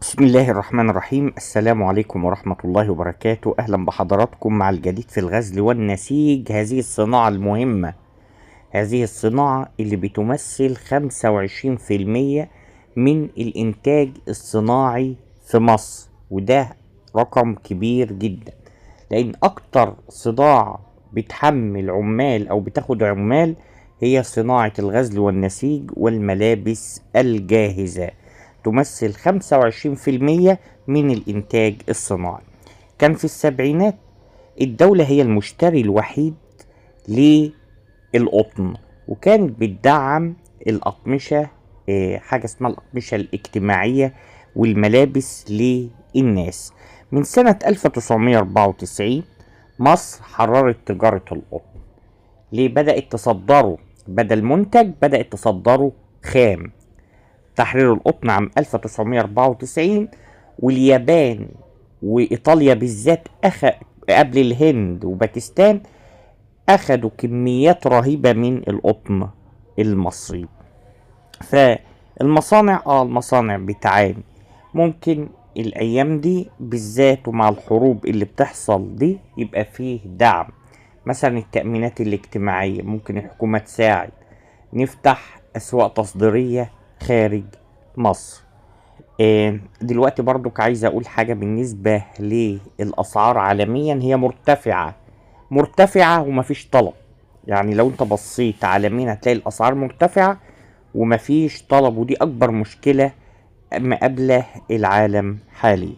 بسم الله الرحمن الرحيم. السلام عليكم ورحمة الله وبركاته. أهلا بحضراتكم مع الجديد في الغزل والنسيج. هذه الصناعة المهمة، هذه الصناعة اللي بتمثل 25% من الإنتاج الصناعي في مصر، وده رقم كبير جدا، لأن أكتر صناعة بتحمل عمال أو بتاخد عمال هي صناعة الغزل والنسيج والملابس الجاهزة، تمثل 25% من الإنتاج الصناعي. كان في السبعينات الدولة هي المشتري الوحيد للقطن، وكانت بتدعم الأقمشة، حاجة اسمها الأقمشة الاجتماعية والملابس للناس. من سنة 1994 مصر حررت تجارة القطن. ليه؟ بدأت تصدره بدل منتج، بدأت تصدره خام. تحرير القطن عام 1994، واليابان وإيطاليا بالذات قبل الهند وباكستان أخدوا كميات رهيبة من القطن المصري. المصانع بتعاني. ممكن الأيام دي بالذات ومع الحروب اللي بتحصل دي يبقى فيه دعم، مثلا التأمينات الاجتماعية، ممكن الحكومة تساعد نفتح أسواق تصديرية خارج مصر. دلوقتي برضك عايز أقول حاجة بالنسبة للأسعار عالميا، هي مرتفعة ومفيش طلب. يعني لو انت بصيت عالميا هتلاقي الأسعار مرتفعة ومفيش طلب، ودي أكبر مشكلة مقابلة العالم حاليا.